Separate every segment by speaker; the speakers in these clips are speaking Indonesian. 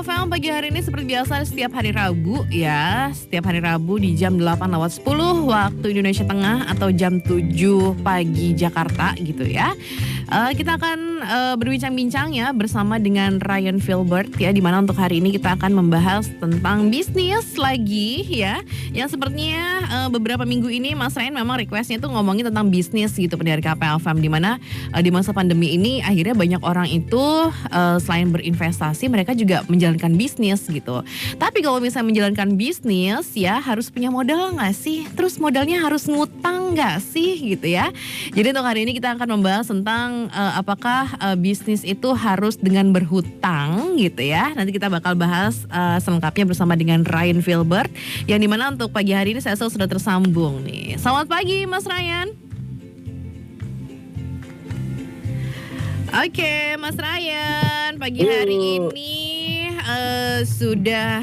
Speaker 1: FM pagi hari ini seperti biasa setiap hari Rabu ya. Setiap hari Rabu di jam 8.10 waktu Indonesia Tengah atau jam 7 pagi Jakarta gitu ya. Kita akan berbincang-bincang ya bersama dengan Ryan Filbert ya. Dimana untuk hari ini kita akan membahas tentang bisnis lagi ya. Yang sepertinya beberapa minggu ini Mas Ryan memang requestnya tuh ngomongin tentang bisnis gitu pendengar KP FM. Dimana di masa pandemi ini akhirnya banyak orang itu selain berinvestasi mereka juga menjalankan bisnis gitu. Tapi kalau misalnya menjalankan bisnis ya harus punya modal gak sih? Terus modalnya harus ngutang gak sih gitu ya. Jadi untuk hari ini kita akan membahas tentang apakah bisnis itu harus dengan berhutang gitu ya. Nanti kita bakal bahas selengkapnya bersama dengan Ryan Filbert. Yang dimana untuk pagi hari ini saya sudah tersambung nih. Selamat pagi Mas Ryan. Oke, Mas Ryan, pagi hari ini sudah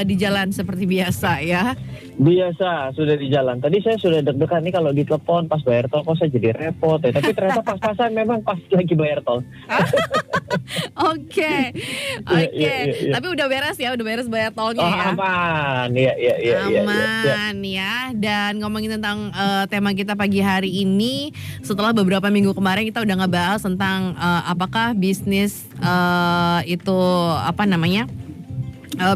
Speaker 1: di jalan seperti biasa ya?
Speaker 2: Biasa, sudah di jalan. Tadi saya sudah deg-degan nih kalau ditelepon pas bayar tol kok saya jadi repot ya. Tapi ternyata pas-pasan memang pas lagi bayar tol.
Speaker 1: Oke. Tapi udah beres ya, udah beres bayar tolnya ya?
Speaker 2: Aman,
Speaker 1: aman ya. Dan ngomongin tentang tema kita pagi hari ini, setelah beberapa minggu kemarin kita udah ngebahas tentang apakah bisnis itu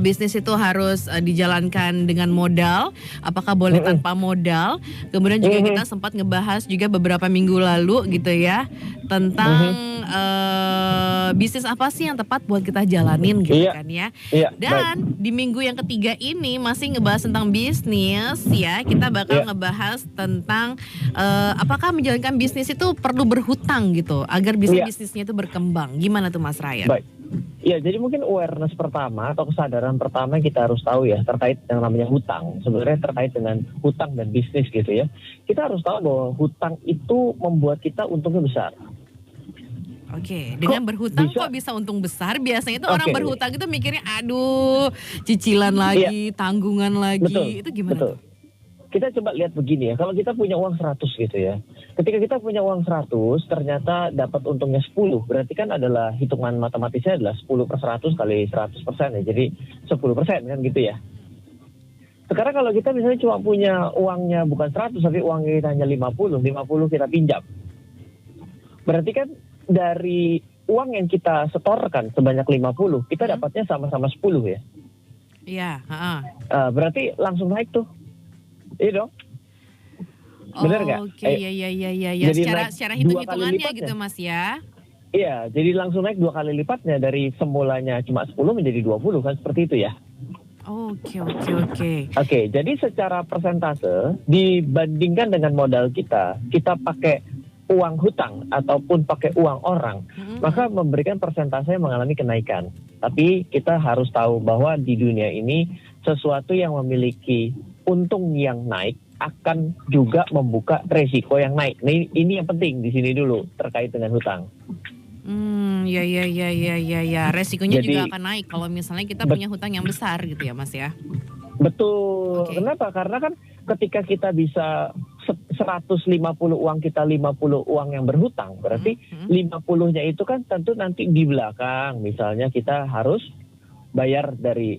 Speaker 1: bisnis itu harus dijalankan dengan modal, apakah boleh tanpa modal. Kemudian juga kita sempat ngebahas juga beberapa minggu lalu gitu ya tentang bisnis apa sih yang tepat buat kita jalanin gitu kan ya. Dan di minggu yang ketiga ini masih ngebahas tentang bisnis ya. Kita bakal ngebahas tentang apakah menjalankan bisnis itu perlu berhutang gitu agar bisnisnya itu berkembang. Gimana tuh Mas Ryan?
Speaker 2: Baik. Ya, jadi mungkin awareness pertama atau kesadaran pertama yang kita harus tahu ya terkait yang namanya hutang. Sebenarnya terkait dengan hutang dan bisnis gitu ya. Kita harus tahu bahwa hutang itu membuat kita untungnya besar.
Speaker 1: Oke, dengan berhutang kok bisa untung besar? Biasanya itu orang berhutang itu mikirnya aduh, cicilan lagi, tanggungan lagi. Itu gimana?
Speaker 2: Betul. Kita coba lihat begini ya, kalau kita punya uang 100 gitu ya. Ketika kita punya uang 100, ternyata dapat untungnya 10. Berarti kan adalah hitungan matematisnya adalah 10 per 100 kali 100% ya. Jadi 10% kan gitu ya. Sekarang kalau kita misalnya cuma punya uangnya bukan 100, tapi uangnya kita hanya 50 kita pinjam. Berarti kan dari uang yang kita setorkan sebanyak 50, kita dapatnya sama-sama 10 ya.
Speaker 1: Iya.
Speaker 2: Berarti langsung naik tuh. Iya dong. Bener nggak?
Speaker 1: Oke, iya. Secara hitung-hitungannya gitu Mas ya?
Speaker 2: Iya, jadi langsung naik 2 kali lipatnya dari semulanya cuma 10 menjadi 20 kan seperti itu ya.
Speaker 1: Oke.
Speaker 2: Oke, jadi secara persentase dibandingkan dengan modal kita pakai uang hutang ataupun pakai uang orang, maka memberikan persentase yang mengalami kenaikan. Tapi kita harus tahu bahwa di dunia ini sesuatu yang memiliki untung yang naik akan juga membuka resiko yang naik. Nah, ini yang penting di sini dulu terkait dengan hutang.
Speaker 1: Ya. Resikonya jadi, juga akan naik kalau misalnya kita punya hutang yang besar gitu ya Mas ya.
Speaker 2: Betul. Kenapa? Karena kan ketika kita bisa 150 uang kita 50 uang yang berhutang, berarti 50-nya itu kan tentu nanti di belakang misalnya kita harus bayar dari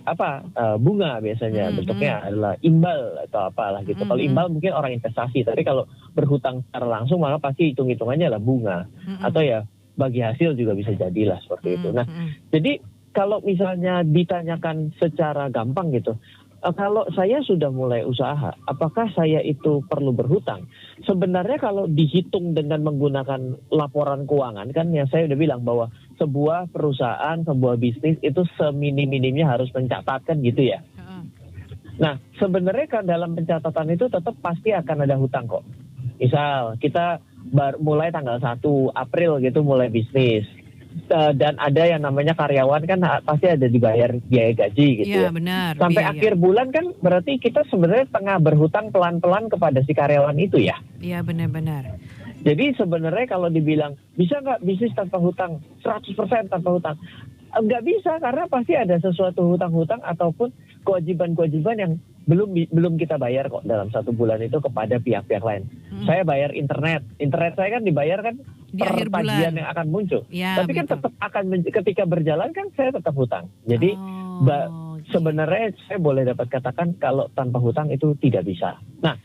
Speaker 2: bunga biasanya bentuknya adalah imbal atau apalah gitu. Kalau imbal mungkin orang investasi, tapi kalau berhutang secara langsung maka pasti hitung-hitungannya adalah bunga atau ya bagi hasil juga bisa jadilah seperti itu. Nah, jadi kalau misalnya ditanyakan secara gampang gitu, kalau saya sudah mulai usaha, apakah saya itu perlu berhutang? Sebenarnya kalau dihitung dengan menggunakan laporan keuangan, kan yang saya udah bilang bahwa sebuah perusahaan, sebuah bisnis itu seminim-minimnya harus mencatatkan gitu ya. Nah, sebenarnya kan dalam pencatatan itu tetap pasti akan ada hutang kok. Misal kita mulai tanggal 1 April gitu mulai bisnis. Dan ada yang namanya karyawan kan pasti ada dibayar biaya gaji gitu ya.
Speaker 1: Benar.
Speaker 2: Sampai akhir bulan kan berarti kita sebenarnya tengah berhutang pelan-pelan kepada si karyawan itu ya.
Speaker 1: Iya benar.
Speaker 2: Jadi sebenarnya kalau dibilang bisa nggak bisnis tanpa hutang 100% tanpa hutang? Nggak bisa karena pasti ada sesuatu hutang-hutang ataupun kewajiban-kewajiban yang belum kita bayar kok dalam 1 bulan itu kepada pihak-pihak lain. Saya bayar internet saya kan dibayar kan per tagihan yang akan muncul.
Speaker 1: Ya,
Speaker 2: tapi kan tetap akan ketika berjalan kan saya tetap hutang. Jadi Sebenarnya saya boleh dapat katakan kalau tanpa hutang itu tidak bisa. Nah,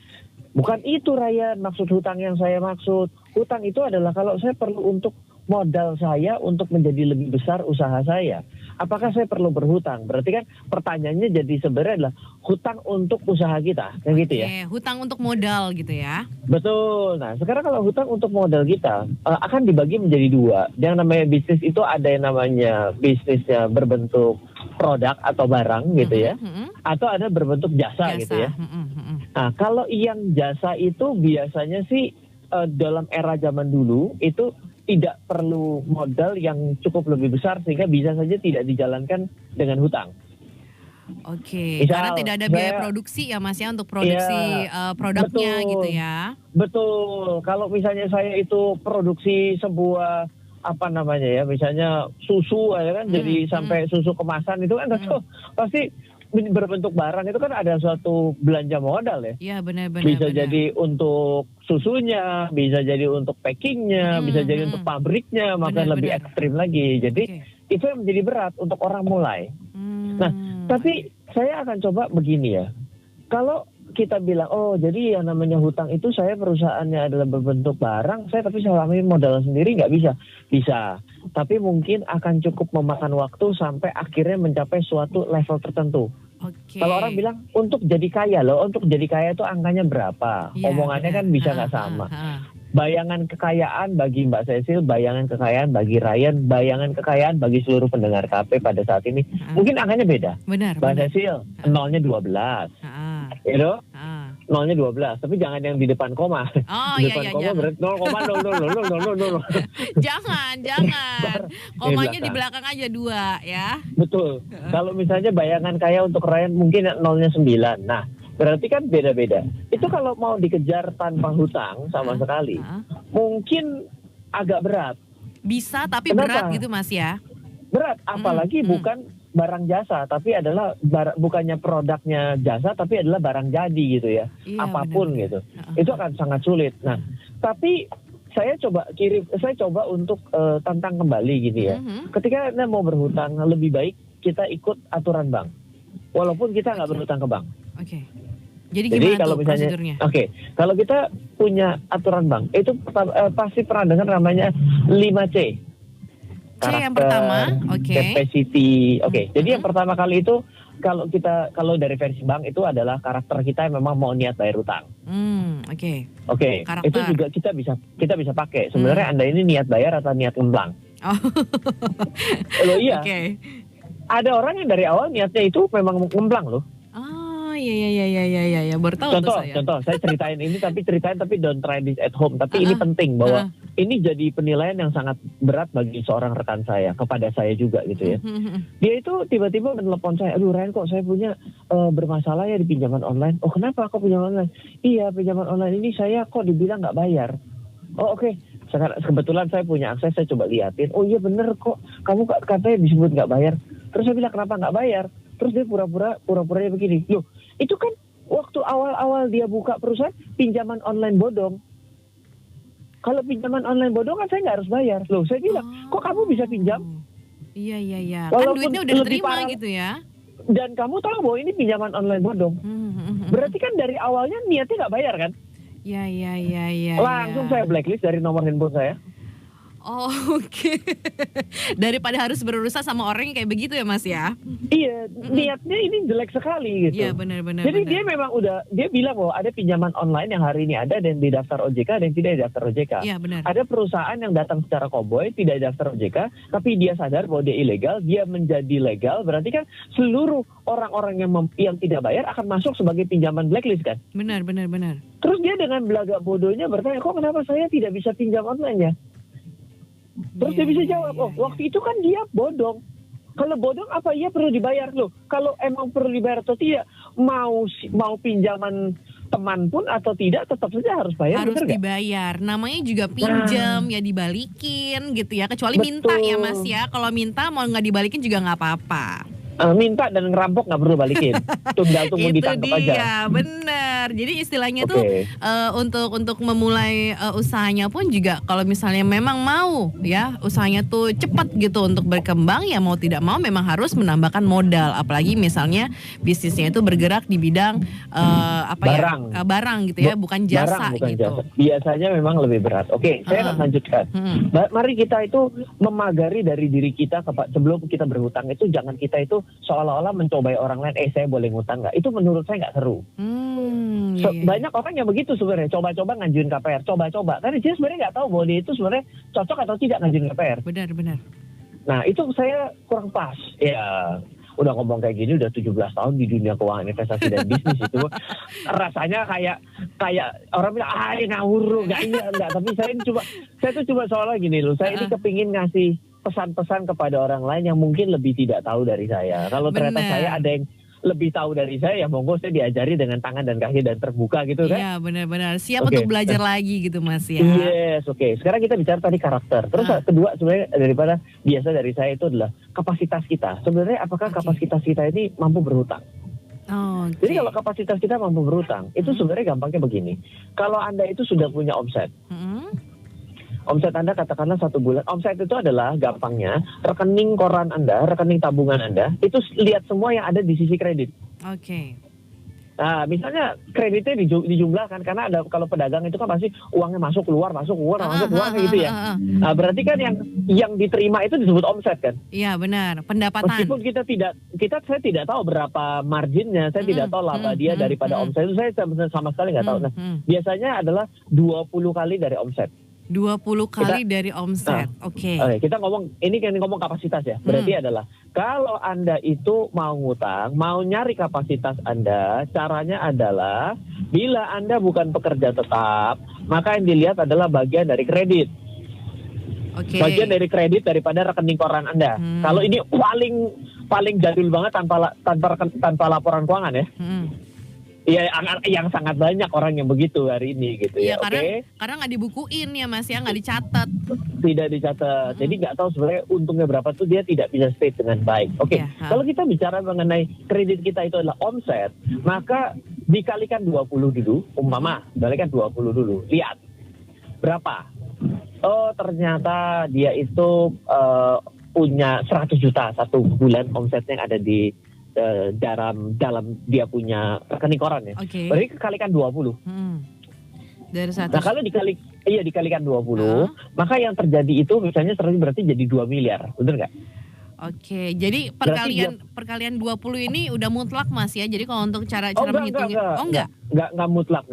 Speaker 2: bukan itu Ryan maksud hutang yang saya maksud. Hutang itu adalah kalau saya perlu untuk modal saya untuk menjadi lebih besar usaha saya. Apakah saya perlu berhutang? Berarti kan pertanyaannya jadi sebenarnya adalah hutang untuk usaha kita, kan gitu ya?
Speaker 1: Hutang untuk modal gitu ya?
Speaker 2: Betul. Nah, sekarang kalau hutang untuk modal kita akan dibagi menjadi dua. Yang namanya bisnis itu ada yang namanya bisnisnya berbentuk produk atau barang gitu ya, atau ada berbentuk jasa gitu ya. Nah, kalau yang jasa itu biasanya sih dalam era zaman dulu itu tidak perlu modal yang cukup lebih besar sehingga bisa saja tidak dijalankan dengan hutang.
Speaker 1: Oke, karena tidak ada biaya produksi ya Mas ya untuk produksi produknya
Speaker 2: betul,
Speaker 1: gitu ya.
Speaker 2: Betul. Kalau misalnya saya itu produksi sebuah apa namanya ya, misalnya susu ya kan, jadi sampai susu kemasan itu kan pasti berbentuk barang itu kan ada suatu belanja modal ya.
Speaker 1: Iya benar-benar.
Speaker 2: Bisa jadi untuk susunya, bisa jadi untuk packingnya, bisa jadi untuk pabriknya, maka lebih ekstrim lagi. Jadi itu yang menjadi berat untuk orang mulai. Nah, tapi saya akan coba begini ya. Kalau kita bilang, oh jadi yang namanya hutang itu saya perusahaannya adalah berbentuk barang, tapi selama ini modal sendiri nggak bisa. Bisa, tapi mungkin akan cukup memakan waktu sampai akhirnya mencapai suatu level tertentu. Kalau orang bilang untuk jadi kaya loh, untuk jadi kaya itu angkanya berapa? Omongannya kan bisa nggak sama. Bayangan kekayaan bagi Mbak Cecil, bayangan kekayaan bagi Ryan, bayangan kekayaan bagi seluruh pendengar KP pada saat ini mungkin angkanya beda.
Speaker 1: Benar.
Speaker 2: Mbak Cecil, nolnya 12. Gitu? Nolnya 12, tapi jangan yang di depan koma.
Speaker 1: Oh
Speaker 2: di
Speaker 1: iya,
Speaker 2: depan koma berarti 0,0000000.
Speaker 1: Jangan. Komanya di belakang aja 2 ya.
Speaker 2: Betul. Kalau misalnya bayangan kaya untuk Ryan mungkin nolnya 9. Nah, berarti kan beda-beda. Itu kalau mau dikejar tanpa hutang sama sekali, mungkin agak berat.
Speaker 1: Bisa tapi berat gitu Mas ya.
Speaker 2: Berat, apalagi bukan barang jasa, tapi adalah bukannya produknya jasa, tapi adalah barang jadi gitu ya. Iya, apapun benar. Gitu. Itu akan sangat sulit. Nah, tapi saya coba untuk tantang kembali gitu ya. Ketika Anda mau berhutang, lebih baik kita ikut aturan bank. Walaupun kita nggak berhutang ke bank.
Speaker 1: Jadi gimana
Speaker 2: kalau misalnya,
Speaker 1: prosedurnya?
Speaker 2: Kalau kita punya aturan bank, itu pasti pernah dengar namanya 5C.
Speaker 1: C yang pertama,
Speaker 2: capacity. Jadi yang pertama kali itu kalau dari versi bank itu adalah karakter kita yang memang mau niat bayar utang. Itu juga kita bisa pakai. Sebenarnya Anda ini niat bayar atau niat ngemblang? Loh iya. Ada orang yang dari awal niatnya itu memang ngemblang loh.
Speaker 1: Iya, baru tahu
Speaker 2: Contoh, saya ceritain tapi don't try this at home. Tapi ini penting bahwa ini jadi penilaian yang sangat berat bagi seorang rekan saya, kepada saya juga gitu ya. Dia itu tiba-tiba menelepon saya, aduh Ryan kok saya punya bermasalah ya di pinjaman online. Oh kenapa kok pinjaman online? Iya pinjaman online ini saya kok dibilang nggak bayar. Oh oke. Sekarang kebetulan saya punya akses, saya coba liatin. Oh iya bener kok, kamu katanya disebut nggak bayar. Terus saya bilang kenapa nggak bayar? Terus dia pura-puranya begini. Loh, itu kan waktu awal-awal dia buka perusahaan pinjaman online bodong. Kalau pinjaman online bodong kan saya nggak harus bayar. Loh, saya bilang, kok kamu bisa pinjam?
Speaker 1: Iya. Kan duitnya udah diterima gitu ya.
Speaker 2: Dan kamu tahu bahwa ini pinjaman online bodong. Berarti kan dari awalnya niatnya nggak bayar kan?
Speaker 1: Iya.
Speaker 2: Langsung saya blacklist dari nomor handphone saya.
Speaker 1: Oh, oke. Daripada harus berurusan sama orang yang kayak begitu ya Mas ya.
Speaker 2: Iya, niatnya ini jelek sekali gitu.
Speaker 1: Iya benar.
Speaker 2: Jadi dia memang dia bilang bahwa ada pinjaman online yang hari ini ada dan di daftar OJK dan tidak di daftar OJK.
Speaker 1: Iya benar.
Speaker 2: Ada perusahaan yang datang secara koboi tidak daftar OJK, tapi dia sadar bahwa dia ilegal, dia menjadi legal, berarti kan seluruh orang-orang yang tidak bayar akan masuk sebagai pinjaman blacklist kan?
Speaker 1: Benar.
Speaker 2: Terus dia dengan belagak bodohnya bertanya, kok kenapa saya tidak bisa pinjam online ya? Terus dia bisa jawab, waktu itu kan dia bodong. Kalau bodong apa iya perlu dibayar loh? Kalau emang perlu dibayar atau tidak, mau pinjaman teman pun atau tidak tetap saja harus bayar.
Speaker 1: Harus dibayar. Namanya juga pinjam ya dibalikin gitu ya. Kecuali minta ya Mas ya. Kalau minta mau nggak dibalikin juga nggak apa-apa.
Speaker 2: minta dan ngerampok nggak perlu balikin, tinggal tunggu ditangkap aja.
Speaker 1: Iya, benar. Jadi istilahnya tuh untuk memulai usahanya pun juga kalau misalnya memang mau ya usahanya tuh cepat gitu untuk berkembang, ya mau tidak mau memang harus menambahkan modal. Apalagi misalnya bisnisnya itu bergerak di bidang barang gitu ya, bukan jasa
Speaker 2: barang, bukan
Speaker 1: gitu.
Speaker 2: Jasa. Biasanya memang lebih berat. Oke, saya akan lanjutkan. Mari kita itu memagari dari diri kita sebelum kita berhutang itu, jangan kita itu seolah-olah mencobai orang lain, saya boleh ngutang nggak? Itu menurut saya nggak seru. Banyak orang yang begitu sebenarnya, coba-coba ngajuin KPR, coba-coba. Karena dia sebenarnya nggak tahu bahwa dia itu sebenarnya cocok atau tidak ngajuin KPR.
Speaker 1: Benar.
Speaker 2: Nah, itu saya kurang pas. Ya, udah ngomong kayak gini udah 17 tahun di dunia keuangan investasi dan bisnis itu rasanya kayak orang bilang ngawur enggak, tapi saya tuh cuma soalnya gini loh, saya ini kepingin ngasih pesan-pesan kepada orang lain yang mungkin lebih tidak tahu dari saya. Kalau ternyata saya ada yang lebih tahu dari saya, ya monggo saya diajari dengan tangan dan kaki dan terbuka gitu kan.
Speaker 1: Iya, benar-benar siap untuk belajar lagi gitu Mas ya.
Speaker 2: Yes, oke. Sekarang kita bicara tadi karakter. Terus kedua sebenarnya daripada biasa dari saya itu adalah kapasitas kita. Sebenarnya apakah kapasitas kita ini mampu berhutang? Jadi kalau kapasitas kita mampu berhutang, itu sebenarnya gampangnya begini. Kalau Anda itu sudah punya omset, omset Anda katakanlah 1 bulan, omset itu adalah gampangnya rekening koran Anda, rekening tabungan Anda, itu lihat semua yang ada di sisi kredit. Nah, misalnya kreditnya dijumlahkan, karena ada kalau pedagang itu kan pasti uangnya masuk keluar gitu ya. Nah, berarti kan yang diterima itu disebut omset kan?
Speaker 1: Iya, benar, pendapatan.
Speaker 2: Meskipun saya tidak tahu berapa marginnya, saya tidak tahu laba dia daripada omset itu, saya sama sekali nggak tahu. Nah, biasanya adalah 20 kali dari omset.
Speaker 1: 20 kali dari omset. Oke,
Speaker 2: kita ngomong kapasitas ya. Berarti adalah kalau Anda itu mau ngutang, mau nyari kapasitas Anda, caranya adalah bila Anda bukan pekerja tetap, maka yang dilihat adalah bagian dari kredit. Bagian dari kredit daripada rekening koran Anda. Kalau ini paling jadul banget tanpa laporan keuangan ya. Iya, yang sangat banyak orang yang begitu hari ini gitu ya.
Speaker 1: Karena nggak dibukuin ya Mas ya, nggak dicatat.
Speaker 2: Tidak dicatat. Jadi nggak tahu sebenarnya untungnya berapa tuh, dia tidak bisa state dengan baik. Kalau kita bicara mengenai kredit kita itu adalah omset, maka dikalikan 20 dulu, dikalikan 20 dulu. Lihat berapa? Oh, ternyata dia itu punya 100 juta satu bulan omsetnya yang ada di dalam dia punya rekening koran ya. Berarti kekalikan 20.
Speaker 1: Dari 100.
Speaker 2: Nah, kalau dikalikan 20, maka yang terjadi itu misalnya berarti jadi 2 miliar. Benar nggak?
Speaker 1: Jadi perkalian 20 ini udah mutlak Mas ya. Jadi kalau untuk cara menghitungnya
Speaker 2: enggak mutlak.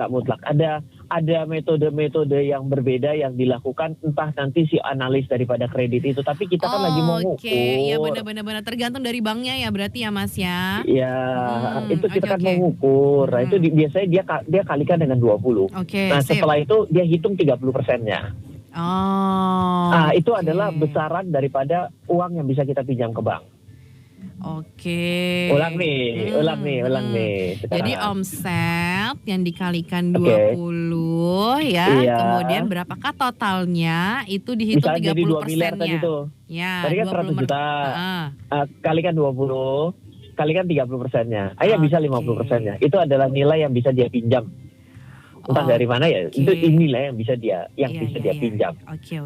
Speaker 2: Ada metode-metode yang berbeda yang dilakukan entah nanti si analis daripada kredit itu, tapi kita kan lagi mau ngukur.
Speaker 1: Iya, benar tergantung dari banknya ya berarti ya Mas ya.
Speaker 2: Iya, itu kita kan mau ngukur. Nah, itu biasanya dia kalikan dengan 20. Setelah itu dia hitung 30%-nya. Itu adalah besaran daripada uang yang bisa kita pinjam ke bank. Ulang nih. Sekarang.
Speaker 1: Jadi omset yang dikalikan 20 ya, kemudian berapakah totalnya, itu dihitung 30%-nya. Ya,
Speaker 2: tadi kan 100 juta. Kalikan 20, kalikan 30%-nya. Bisa 50%-nya. Itu adalah nilai yang bisa dia pinjam. Entah dari mana ya, itu inilah yang bisa dia pinjam.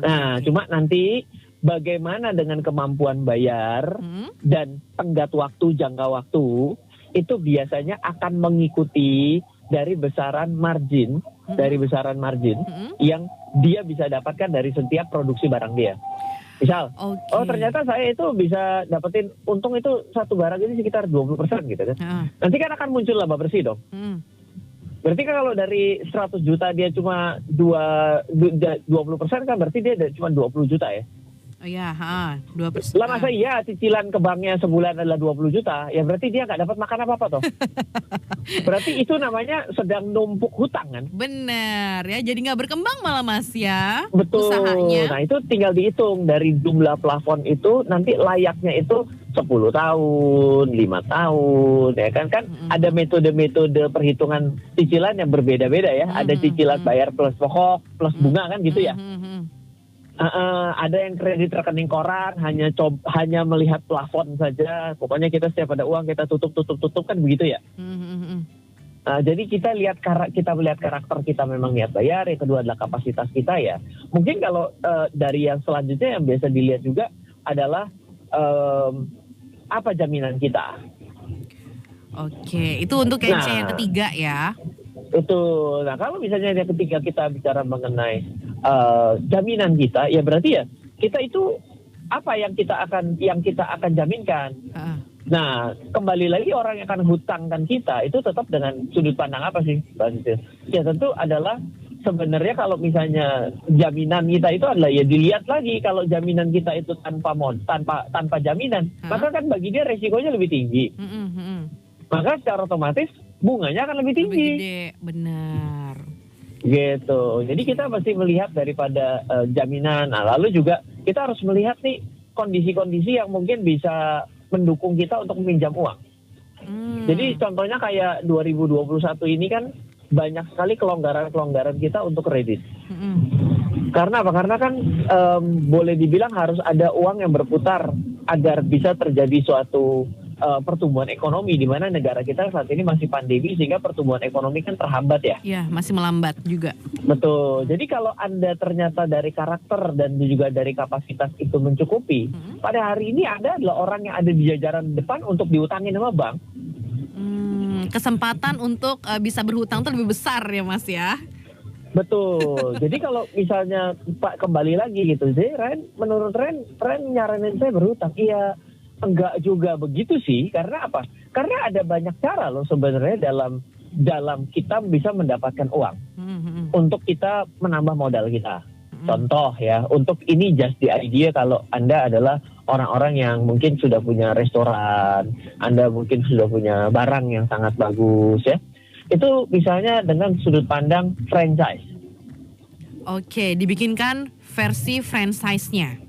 Speaker 2: Nah, cuma nanti bagaimana dengan kemampuan bayar dan tenggat waktu, jangka waktu, itu biasanya akan mengikuti dari besaran margin, yang dia bisa dapatkan dari setiap produksi barang dia. Misal, ternyata saya itu bisa dapetin untung itu satu barang ini sekitar 20% gitu kan. Nanti kan akan muncul laba bersih dong. Berarti kan kalau dari 100 juta dia cuma 20% kan berarti dia cuma 20 juta ya.
Speaker 1: 2%.
Speaker 2: Lah masa iya cicilan ke banknya sebulan adalah 20 juta, ya berarti dia nggak dapat makan apa-apa toh. Berarti itu namanya sedang numpuk hutang kan.
Speaker 1: Bener ya, jadi nggak berkembang malah Mas ya.
Speaker 2: Betul.
Speaker 1: Usahanya.
Speaker 2: Nah itu tinggal dihitung dari jumlah plafon itu, nanti layaknya itu 10 tahun, 5 tahun, ya kan ada metode-metode perhitungan cicilan yang berbeda-beda ya. Ada cicilan bayar plus pokok, plus bunga kan gitu ya. Ada yang kredit rekening koran hanya melihat plafon saja. Pokoknya kita setiap ada uang kita tutup kan begitu ya. Jadi kita melihat karakter kita memang niat bayar. Yang kedua adalah kapasitas kita ya. Mungkin kalau dari yang selanjutnya yang biasa dilihat juga adalah apa jaminan kita.
Speaker 1: Oke, itu untuk KC yang ketiga ya.
Speaker 2: Betul. Nah kalau misalnya yang ketiga kita bicara mengenai jaminan kita, ya berarti ya kita itu apa yang kita akan jaminkan. Nah kembali lagi orang yang akan hutangkan kita itu tetap dengan sudut pandang apa sih, Mbak Sisil? Ya tentu adalah sebenarnya kalau misalnya jaminan kita itu adalah ya dilihat lagi kalau jaminan kita itu tanpa jaminan, maka kan bagi dia resikonya lebih tinggi. Maka secara otomatis bunganya akan lebih tinggi.
Speaker 1: Lebih gede, benar.
Speaker 2: Gitu. Jadi kita mesti melihat daripada jaminan. Nah, lalu juga kita harus melihat nih kondisi-kondisi yang mungkin bisa mendukung kita untuk meminjam uang. Jadi contohnya kayak 2021 ini kan banyak sekali kelonggaran kita untuk kredit. Karena apa? Karena kan boleh dibilang harus ada uang yang berputar agar bisa terjadi suatu pertumbuhan ekonomi di mana negara kita saat ini masih pandemi sehingga pertumbuhan ekonomi kan terhambat ya.
Speaker 1: Iya, masih melambat juga.
Speaker 2: Betul. Jadi kalau Anda ternyata dari karakter dan juga dari kapasitas itu mencukupi, pada hari ini Anda adalah orang yang ada di jajaran depan untuk diutangin sama bank.
Speaker 1: Kesempatan untuk bisa berhutang itu lebih besar ya Mas ya.
Speaker 2: Betul. Jadi kalau misalnya Pak kembali lagi gitu, jadi menurut Ren nyaranin saya berhutang. Iya. Enggak juga begitu sih, karena apa? Karena ada banyak cara loh sebenarnya dalam kita bisa mendapatkan uang untuk kita menambah modal kita. Contoh ya, untuk ini just the idea kalau Anda adalah orang-orang yang mungkin sudah punya restoran, Anda mungkin sudah punya barang yang sangat bagus ya. Itu misalnya dengan sudut pandang franchise.
Speaker 1: Oke, dibikinkan versi franchise-nya.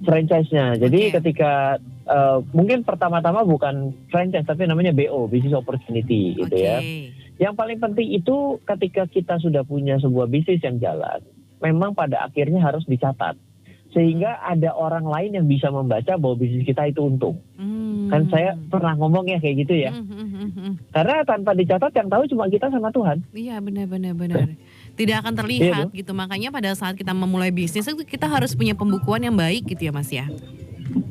Speaker 2: Franchise-nya. Jadi ketika mungkin pertama-tama bukan franchise tapi namanya BO, business opportunity gitu ya. Yang paling penting itu ketika kita sudah punya sebuah bisnis yang jalan, memang pada akhirnya harus dicatat. Sehingga ada orang lain yang bisa membaca bahwa bisnis kita itu untung. Kan saya pernah ngomong ya kayak gitu ya. Karena tanpa dicatat yang tahu cuma kita sama Tuhan.
Speaker 1: Iya benar. Tidak akan terlihat gitu. Makanya pada saat kita memulai bisnis itu kita harus punya pembukuan yang baik gitu ya Mas ya.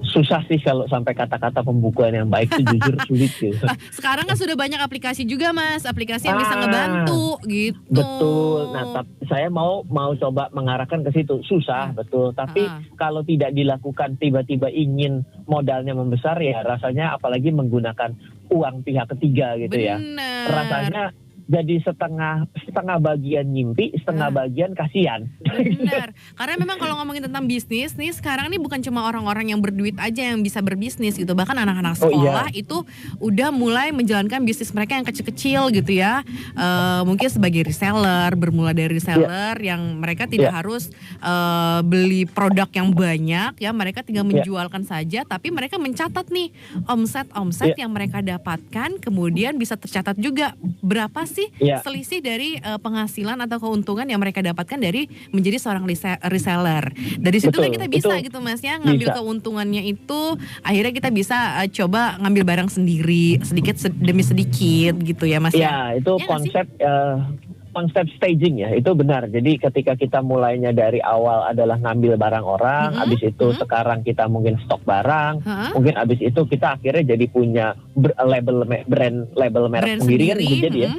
Speaker 2: Susah sih kalau sampai kata-kata pembukuan yang baik itu jujur sulit gitu.
Speaker 1: Sekarang kan sudah banyak aplikasi juga Mas, aplikasi yang bisa ngebantu gitu.
Speaker 2: Betul. Nah, saya mau coba mengarahkan ke situ. Susah, betul. Tapi kalau tidak dilakukan tiba-tiba ingin modalnya membesar ya rasanya apalagi menggunakan uang pihak ketiga gitu ya. Rasanya jadi setengah bagian nyimpi, setengah bagian kasihan.
Speaker 1: Benar. Karena memang kalau ngomongin tentang bisnis nih sekarang nih bukan cuma orang-orang yang berduit aja yang bisa berbisnis gitu. Bahkan anak-anak sekolah itu udah mulai menjalankan bisnis mereka yang kecil-kecil gitu ya. Mungkin sebagai reseller, bermula dari reseller yang mereka tidak harus beli produk yang banyak ya. Mereka tinggal menjualkan saja, tapi mereka mencatat nih omset yang mereka dapatkan, kemudian bisa tercatat juga berapa sih selisih dari penghasilan atau keuntungan yang mereka dapatkan dari menjadi seorang reseller. Dari situ kan kita bisa gitu Mas ya ngambil keuntungannya itu, akhirnya kita bisa coba ngambil barang sendiri sedikit demi sedikit gitu ya Mas ya.
Speaker 2: Ya, itu konsep staging ya, itu benar. Jadi ketika kita mulainya dari awal adalah ngambil barang orang, habis itu sekarang kita mungkin stok barang, mungkin habis itu kita akhirnya jadi punya label merek sendiri kan gitu jadi ya.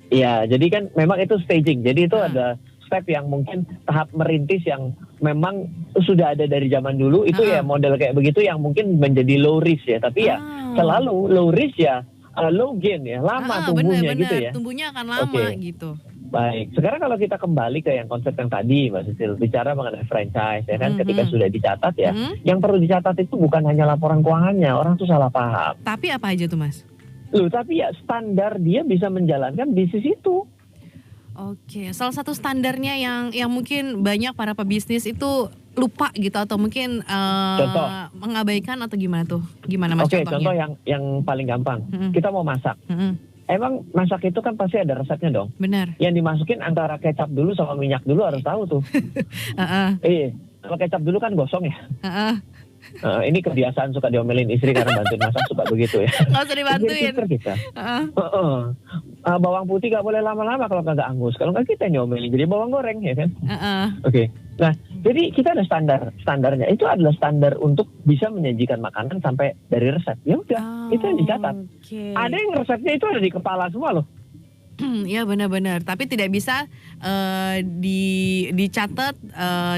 Speaker 2: Iya, jadi kan memang itu staging. Jadi itu ada step yang mungkin tahap merintis yang memang sudah ada dari zaman dulu. Itu ya model kayak begitu yang mungkin menjadi low risk ya. Tapi ya selalu low risk ya. Low gain ya, lama tumbuhnya bener, gitu ya.
Speaker 1: Tumbuhnya akan lama gitu.
Speaker 2: Baik, sekarang kalau kita kembali ke yang konsep yang tadi Mbak Sisil, bicara mengenai franchise ya kan, ketika sudah dicatat ya, yang perlu dicatat itu bukan hanya laporan keuangannya, orang tuh salah paham.
Speaker 1: Tapi apa aja tuh Mas?
Speaker 2: Loh, tapi ya standar dia bisa menjalankan bisnis itu.
Speaker 1: Oke, salah satu standarnya yang mungkin banyak para pebisnis itu lupa gitu atau mungkin mengabaikan atau gimana tuh? Gimana Mas contohnya?
Speaker 2: Contoh yang paling gampang. Kita mau masak. Emang masak itu kan pasti ada resepnya dong.
Speaker 1: Benar.
Speaker 2: Yang dimasukin antara kecap dulu sama minyak dulu harus tahu tuh. Kalau kecap dulu kan gosong ya.
Speaker 1: Heeh.
Speaker 2: Ini kebiasaan suka diomelin istri karena bantuin masak suka begitu ya.
Speaker 1: Nggak usah dibantuin.
Speaker 2: Jadi pinter kita.
Speaker 1: Heeh.
Speaker 2: Bawang putih gak boleh lama-lama kalau kagak angus. Kalau nggak kita nyomelin jadi bawang goreng ya kan.
Speaker 1: Heeh.
Speaker 2: Oke. Nah, jadi kita ada standarnya. Itu adalah standar untuk bisa menyajikan makanan sampai dari resep. Ya udah, itu yang dicatat.
Speaker 1: Oke.
Speaker 2: Ada yang resepnya itu ada di kepala semua loh.
Speaker 1: Iya benar-benar, tapi tidak bisa dicatat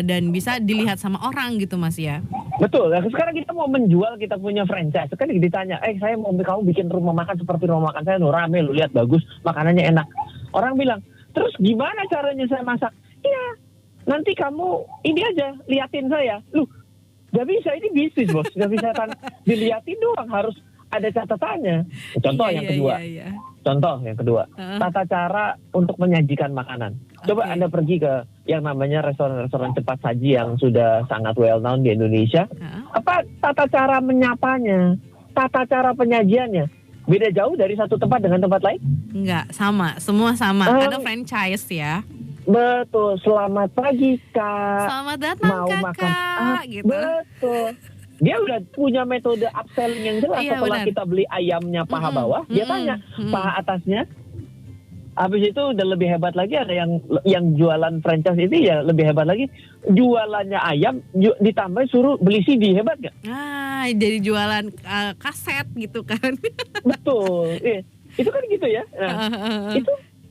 Speaker 1: dan bisa dilihat sama orang gitu Mas ya.
Speaker 2: Betul. Nah, sekarang kita mau menjual, kita punya franchise. Kan ditanya, saya mau kamu bikin rumah makan seperti rumah makan saya, rame, lu lihat bagus, makanannya enak. Orang bilang, terus gimana caranya saya masak? Iya, nanti kamu ini aja, liatin saya. Gak bisa, ini bisnis bos, gak bisa diliatin doang, harus ada catatannya. Contoh yang kedua. Contoh yang kedua, tata cara untuk menyajikan makanan. Coba Anda pergi ke yang namanya restoran-restoran cepat saji yang sudah sangat well known di Indonesia. Apa tata cara menyapanya, tata cara penyajiannya? Beda jauh dari satu tempat dengan tempat lain?
Speaker 1: Enggak, sama. Semua sama. Karena franchise ya.
Speaker 2: Betul. Selamat pagi, Kak.
Speaker 1: Selamat datang,
Speaker 2: mau
Speaker 1: Kakak.
Speaker 2: Makan
Speaker 1: gitu.
Speaker 2: Betul. Dia udah punya metode upselling yang jelas. Setelah kita beli ayamnya paha bawah, dia tanya paha atasnya. Habis itu udah lebih hebat lagi, ada yang jualan franchise itu ya lebih hebat lagi. Jualannya ayam ditambah suruh beli CD, hebat gak?
Speaker 1: Jadi jualan kaset gitu kan.
Speaker 2: Betul. Itu kan gitu ya. Nah,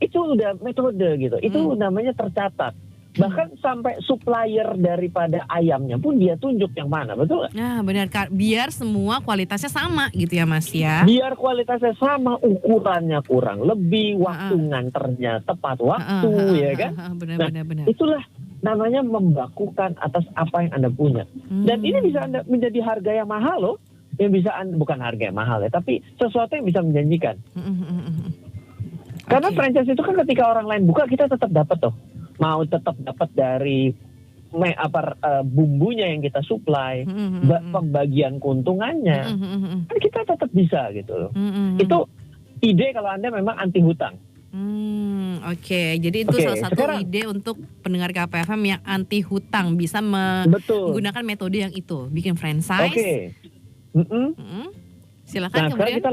Speaker 2: itu udah metode gitu. Itu namanya tercatat. Bahkan sampai supplier daripada ayamnya pun dia tunjuk yang mana, betul nggak?
Speaker 1: Nah benar Kak, biar semua kualitasnya sama gitu ya Mas ya.
Speaker 2: Biar kualitasnya sama, ukurannya kurang lebih, waktu nganternya tepat waktu, ya kan?
Speaker 1: Benar.
Speaker 2: Itulah namanya membakukan atas apa yang Anda punya. Dan ini bisa Anda menjadi harga yang mahal loh. Yang bisa bukan harga yang mahal ya, tapi sesuatu yang bisa menjanjikan. Karena franchise itu kan ketika orang lain buka, kita tetap dapat tuh. Mau tetap dapat dari bumbunya yang kita supply, pembagian keuntungannya, kan kita tetap bisa gitu loh. Itu ide kalau Anda memang anti hutang.
Speaker 1: Oke. Jadi itu salah satu ide untuk pendengar KPFM yang anti hutang, bisa menggunakan metode yang itu, bikin franchise. Silakan.
Speaker 2: Nah, sekarang kita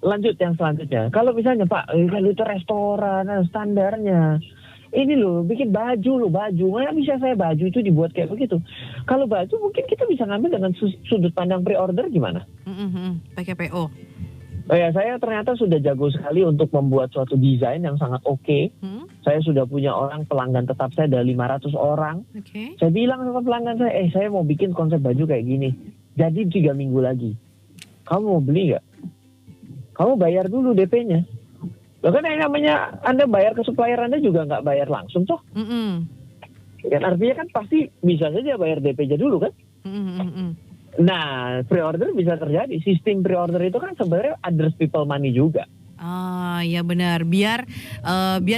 Speaker 2: lanjut yang selanjutnya. Kalau misalnya Pak, kalau itu restoran, standarnya. Ini loh, bikin baju. Mana bisa saya baju itu dibuat kayak begitu? Kalau baju mungkin kita bisa ngambil dengan sudut pandang pre-order gimana?
Speaker 1: Pakai PO.
Speaker 2: Saya ternyata sudah jago sekali untuk membuat suatu desain yang sangat oke. Saya sudah punya orang pelanggan tetap saya ada 500 orang. Saya bilang sama pelanggan saya mau bikin konsep baju kayak gini. Jadi 3 minggu lagi. Kamu mau beli nggak? Kamu bayar dulu DP-nya. Bahkan yang namanya Anda bayar ke supplier Anda juga nggak bayar langsung toh. Kan artinya kan pasti bisa saja bayar DP-nya dulu kan. Nah, pre-order bisa terjadi. Sistem pre-order itu kan sebenarnya others people money juga.
Speaker 1: Ya benar. Biar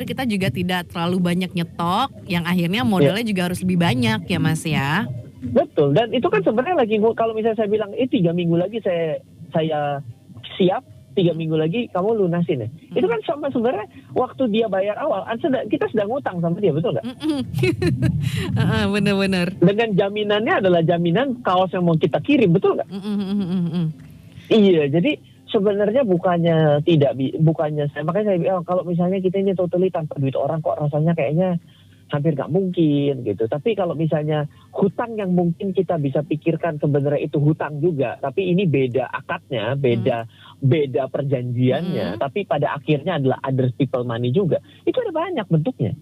Speaker 1: kita juga tidak terlalu banyak nyetok, yang akhirnya modalnya juga harus lebih banyak ya Mas ya.
Speaker 2: Betul. Dan itu kan sebenarnya lagi, kalau misalnya saya bilang 3 minggu lagi saya siap, 3 minggu lagi kamu lunasin ya. Itu kan sama sebenarnya waktu dia bayar awal, kita sedang ngutang sama dia, betul nggak?
Speaker 1: Benar-benar.
Speaker 2: Dengan jaminannya adalah jaminan kaos yang mau kita kirim, betul nggak? Iya, jadi sebenarnya bukannya makanya saya bilang kalau misalnya kita ini totally tanpa duit orang kok rasanya kayaknya hampir nggak mungkin gitu. Tapi kalau misalnya hutang yang mungkin kita bisa pikirkan sebenarnya itu hutang juga, tapi ini beda akadnya, beda perjanjiannya, tapi pada akhirnya adalah other people money juga. Itu ada banyak bentuknya.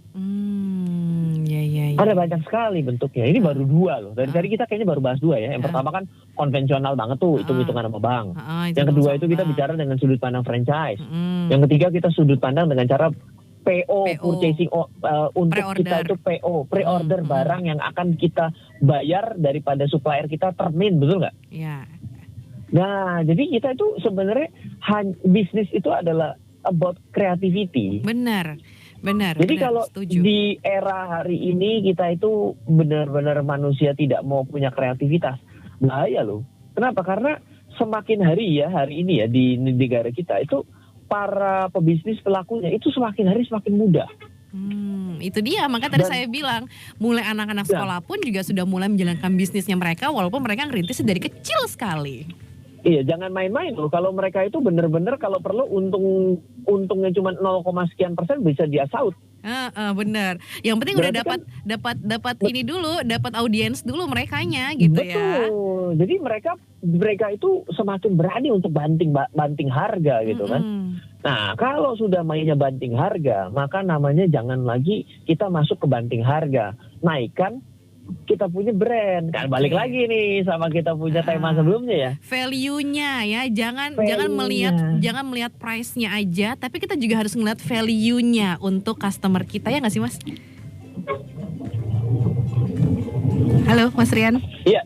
Speaker 2: Ada banyak sekali bentuknya. Ini baru 2 loh. Dari tadi kita kayaknya baru bahas 2 ya. Yang pertama kan konvensional banget tuh, hitung-hitungan sama bank. Yang kedua itu kita bicara dengan sudut pandang franchise. Yang ketiga kita sudut pandang dengan cara PO. Purchasing untuk pre-order. Kita itu PO, pre-order barang yang akan kita bayar daripada supplier kita termin, betul nggak?
Speaker 1: Iya.
Speaker 2: Nah, jadi kita itu sebenarnya bisnis itu adalah about creativity.
Speaker 1: Benar.
Speaker 2: Jadi kalau
Speaker 1: setuju. Di
Speaker 2: era hari ini kita itu benar-benar manusia tidak mau punya kreativitas, bahaya loh. Kenapa? Karena semakin hari ini ya di negara kita itu para pebisnis pelakunya itu semakin hari semakin mudah.
Speaker 1: Itu dia, maka tadi
Speaker 2: Dan
Speaker 1: saya bilang mulai anak-anak
Speaker 2: ya,
Speaker 1: sekolah pun juga sudah mulai menjalankan bisnisnya mereka walaupun mereka ngerintis dari kecil sekali.
Speaker 2: iya, jangan main-main loh. Kalau mereka itu bener-bener kalau perlu untungnya cuma 0, sekian persen bisa dia saut.
Speaker 1: Bener. Yang penting udah
Speaker 2: Berarti kan
Speaker 1: dapat ini dulu, dapat audiens dulu merekanya gitu ya.
Speaker 2: betul. Jadi mereka itu semakin berani untuk banting harga gitu kan. Nah, kalau sudah mainnya banting harga, maka namanya jangan lagi kita masuk ke banting harga. Naikkan kita punya brand. Kan balik lagi nih sama kita punya tema sebelumnya ya.
Speaker 1: Value-nya ya, jangan
Speaker 2: Value-nya.
Speaker 1: melihat price-nya aja, tapi kita juga harus melihat value-nya untuk customer kita ya nggak sih Mas? Halo Mas Rian.
Speaker 2: Iya,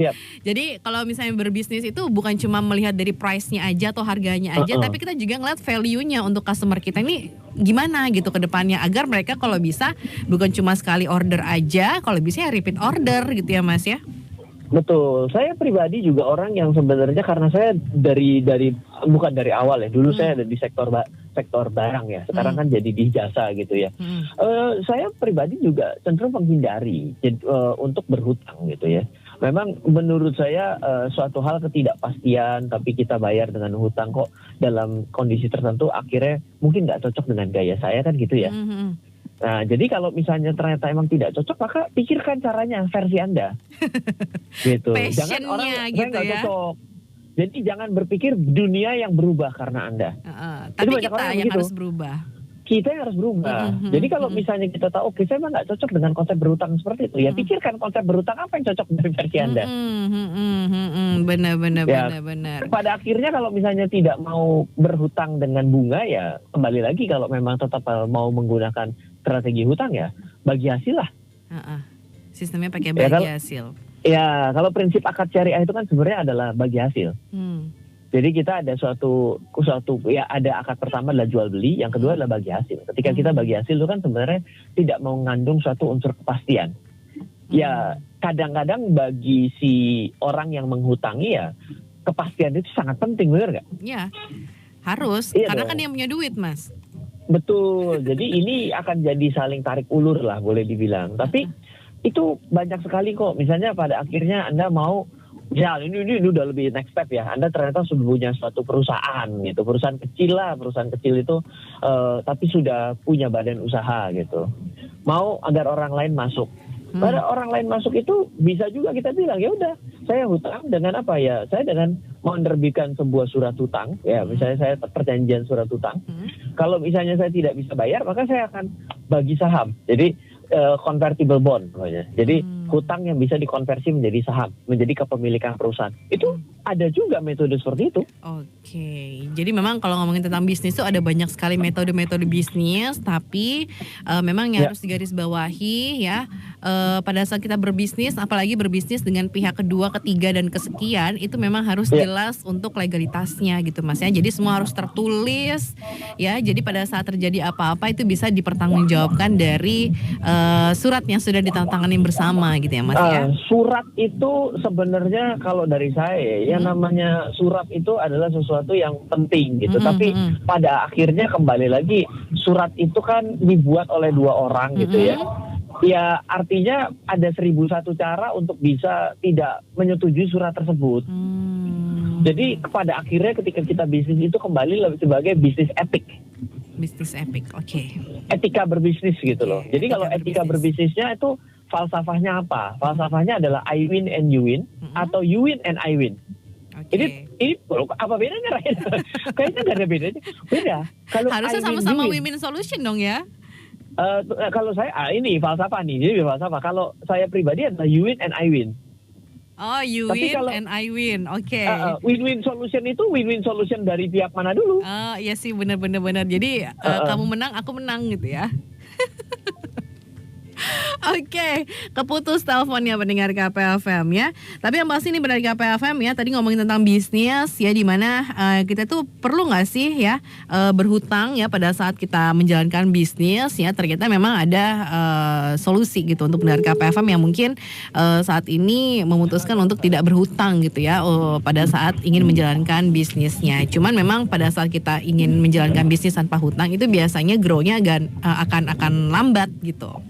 Speaker 2: siap.
Speaker 1: Jadi kalau misalnya berbisnis itu bukan cuma melihat dari price-nya aja atau harganya aja, tapi kita juga ngeliat value-nya untuk customer kita ini gimana gitu ke depannya agar mereka kalau bisa bukan cuma sekali order aja, kalau bisa ya repeat order gitu ya Mas ya.
Speaker 2: Betul. Saya pribadi juga orang yang sebenarnya karena saya dari bukan dari awal ya. Dulu saya ada di sektor barang ya. Sekarang kan jadi di jasa gitu ya. Saya pribadi juga cenderung menghindari untuk berhutang gitu ya. Memang menurut saya suatu hal ketidakpastian tapi kita bayar dengan hutang kok dalam kondisi tertentu akhirnya mungkin nggak cocok dengan gaya saya kan gitu ya. Nah, jadi kalau misalnya ternyata emang tidak cocok, maka pikirkan caranya versi Anda. Gitu. Jangan orang
Speaker 1: gitu
Speaker 2: nggak
Speaker 1: ya.
Speaker 2: cocok. Jadi jangan berpikir dunia yang berubah karena Anda.
Speaker 1: Tapi
Speaker 2: Jadi
Speaker 1: kita yang harus berubah.
Speaker 2: Kita yang harus berubah. Jadi kalau misalnya kita tahu, oke, saya emang nggak cocok dengan konsep berhutang seperti itu, ya pikirkan konsep berhutang apa yang cocok dari versi Anda.
Speaker 1: Benar.
Speaker 2: Pada akhirnya kalau misalnya tidak mau berhutang dengan bunga, ya kembali lagi kalau memang tetap mau menggunakan strategi hutang ya bagi hasil lah.
Speaker 1: Sistemnya pakai bagi hasil.
Speaker 2: Ya, kalau prinsip akad syariah itu kan sebenarnya adalah bagi hasil. Jadi kita ada suatu ya ada akad pertama adalah jual beli, yang kedua adalah bagi hasil. Ketika kita bagi hasil itu kan sebenarnya tidak mengandung suatu unsur kepastian. Ya, kadang-kadang bagi si orang yang menghutangi ya kepastian itu sangat penting, benar nggak?
Speaker 1: Iya, harus.
Speaker 2: Iya
Speaker 1: karena
Speaker 2: dong.
Speaker 1: kan dia punya duit, Mas.
Speaker 2: Betul. Jadi ini akan jadi saling tarik ulur lah boleh dibilang. Tapi itu banyak sekali kok. Misalnya pada akhirnya Anda mau, ya ini udah lebih next step ya. Anda ternyata sudah punya suatu perusahaan gitu. Perusahaan kecil itu tapi sudah punya badan usaha gitu. Mau agar orang lain masuk. Pada orang lain masuk itu bisa juga kita bilang ya udah saya hutang dengan apa ya? Saya dengan menerbitkan sebuah surat hutang ya, misalnya saya perjanjian surat hutang. Kalau misalnya saya tidak bisa bayar maka saya akan bagi saham. Jadi convertible bond namanya. Jadi hutang yang bisa dikonversi menjadi saham, menjadi kepemilikan perusahaan. Itu ada juga metode seperti itu.
Speaker 1: Oke. Jadi memang kalau ngomongin tentang bisnis itu ada banyak sekali metode-metode bisnis, tapi memang yang harus digarisbawahi ya, pada saat kita berbisnis, apalagi berbisnis dengan pihak kedua, ketiga dan kesekian, itu memang harus jelas untuk legalitasnya gitu Mas ya. Jadi semua harus tertulis ya. Jadi pada saat terjadi apa-apa itu bisa dipertanggungjawabkan dari surat yang sudah ditandatangani bersama gitu ya Mas ya.
Speaker 2: Surat itu sebenarnya kalau dari saya ya namanya surat itu adalah sesuatu yang penting gitu. Tapi pada akhirnya kembali lagi surat itu kan dibuat oleh dua orang gitu ya. Ya artinya ada 1001 cara untuk bisa tidak menyetujui surat tersebut. Jadi pada akhirnya ketika kita bisnis itu kembali lebih sebagai bisnis etik.
Speaker 1: Bisnis etik, oke.
Speaker 2: Etika berbisnis gitu loh. Jadi kalau etika berbisnisnya itu falsafahnya apa? Falsafahnya adalah I win and you win atau you win and I win. Ini apa bedanya Ryan? Kayaknya nggak ada bedanya. Beda. Kalau
Speaker 1: harusnya sama-sama win-win solution dong ya.
Speaker 2: Kalau saya ini falsafah nih. Jadi falsafah. Kalau saya pribadi adalah you win and I win.
Speaker 1: Oh, you
Speaker 2: tapi
Speaker 1: win
Speaker 2: kalau,
Speaker 1: and I win, oke.
Speaker 2: Win-win solution itu win-win solution dari pihak mana dulu?
Speaker 1: Iya sih, benar. Jadi kamu menang, aku menang gitu ya. Oke, keputus teleponnya pendengar KPFM ya. Tapi yang pasti nih pendengar KPFM ya, tadi ngomongin tentang bisnis ya, di mana kita tuh perlu nggak sih ya berhutang ya pada saat kita menjalankan bisnis ya. Ternyata memang ada solusi gitu untuk pendengar KPFM yang mungkin saat ini memutuskan untuk tidak berhutang gitu ya pada saat ingin menjalankan bisnisnya. Cuman memang pada saat kita ingin menjalankan bisnis tanpa hutang itu biasanya grow-nya akan lambat gitu.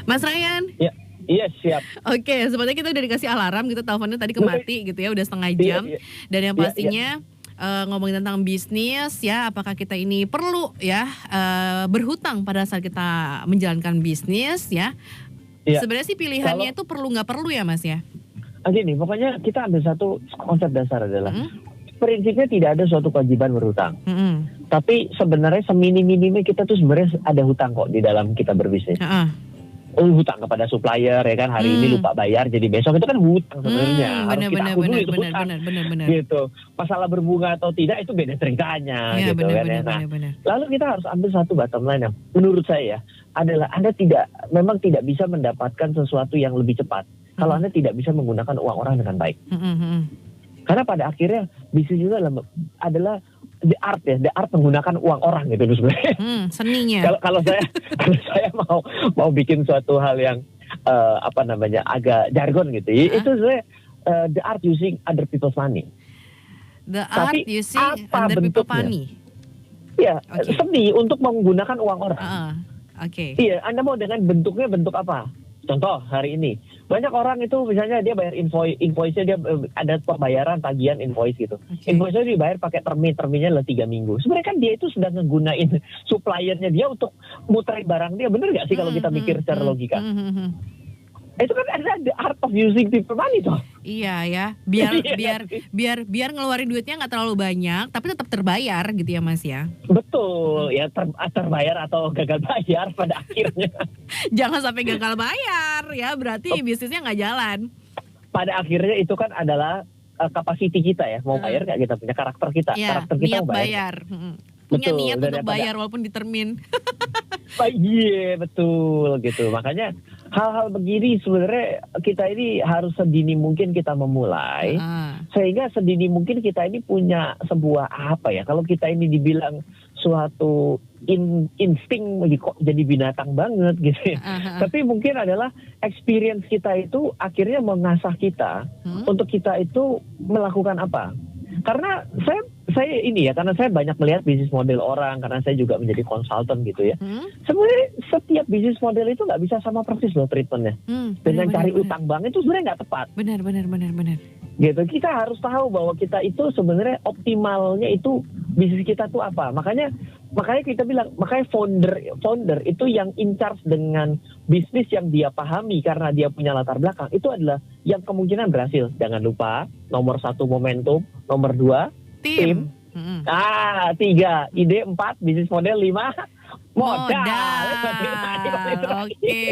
Speaker 1: Mas Ryan?
Speaker 2: Ya, iya siap.
Speaker 1: Oke, sepertinya kita udah dikasih alarm gitu, teleponnya tadi kemati gitu ya, udah setengah jam. Dan yang pastinya ngomongin tentang bisnis ya, apakah kita ini perlu ya berhutang pada saat kita menjalankan bisnis ya? Sebenarnya sih pilihannya itu perlu nggak perlu ya Mas ya?
Speaker 2: Gini, pokoknya kita ambil satu konsep dasar adalah prinsipnya tidak ada suatu kewajiban berhutang. Tapi sebenarnya seminim-minimnya kita tuh sebenarnya ada hutang kok di dalam kita berbisnis. Hutang kepada supplier ya kan, hari ini lupa bayar jadi besok, itu kan hutang sebenarnya. Harus kita akui dulu itu hutang.
Speaker 1: Benar.
Speaker 2: Gitu. Masalah berbunga atau tidak itu beda ceritanya
Speaker 1: ya,
Speaker 2: gitu kan. Nah, lalu kita harus ambil satu bottom line yang menurut saya adalah Anda memang tidak bisa mendapatkan sesuatu yang lebih cepat kalau Anda tidak bisa menggunakan uang orang dengan baik. Karena pada akhirnya bisnis itu adalah the art menggunakan uang orang gitu sebenarnya.
Speaker 1: Seninya.
Speaker 2: Kalau saya mau bikin suatu hal yang agak jargon gitu, itu sebenarnya the art using other people's money.
Speaker 1: The art using other people's money.
Speaker 2: Iya, seni untuk menggunakan uang orang. Iya, Anda mau dengan bentuknya bentuk apa? Contoh hari ini banyak orang itu misalnya dia bayar invoice-nya, dia ada pembayaran tagihan invoice gitu. Invoice-nya dibayar pakai terminnya adalah 3 minggu. Sebenarnya kan dia itu sedang ngegunain suppliernya dia untuk muterin barang dia, bener nggak sih kalau kita mikir secara logika? Itu kan ada the art of using people money toh.
Speaker 1: Iya ya, biar ngeluarin duitnya nggak terlalu banyak, tapi tetap terbayar gitu ya Mas ya.
Speaker 2: Betul, ya terbayar atau gagal bayar pada akhirnya.
Speaker 1: Jangan sampai gagal bayar ya, berarti bisnisnya nggak jalan.
Speaker 2: Pada akhirnya itu kan adalah capacity kita ya, mau bayar nggak, kita punya karakter kita, karakter kita
Speaker 1: niat
Speaker 2: mau bayar.
Speaker 1: Punya niat untuk bayar walaupun di termin.
Speaker 2: Iya betul gitu. Makanya hal-hal begini sebenarnya kita ini harus sedini mungkin kita memulai, sehingga sedini mungkin kita ini punya sebuah kalau kita ini dibilang suatu insting jadi binatang banget gitu ya. Tapi mungkin adalah experience kita itu akhirnya mengasah kita untuk kita itu melakukan apa. Karena saya ini ya, karena saya banyak melihat bisnis model orang, karena saya juga menjadi konsultan gitu ya. Sebenarnya setiap bisnis model itu nggak bisa sama persis loh treatmentnya. Dengan cari utang bank itu sebenarnya nggak tepat.
Speaker 1: Benar.
Speaker 2: Gitu, kita harus tahu bahwa kita itu sebenarnya optimalnya itu bisnis kita tuh apa. Makanya kita bilang, makanya founder itu yang in charge dengan bisnis yang dia pahami karena dia punya latar belakang, itu adalah yang kemungkinan berhasil. Jangan lupa nomor 1 momentum, nomor 2 tim. 3 ide, 4 bisnis model, 5 modal.
Speaker 1: Oke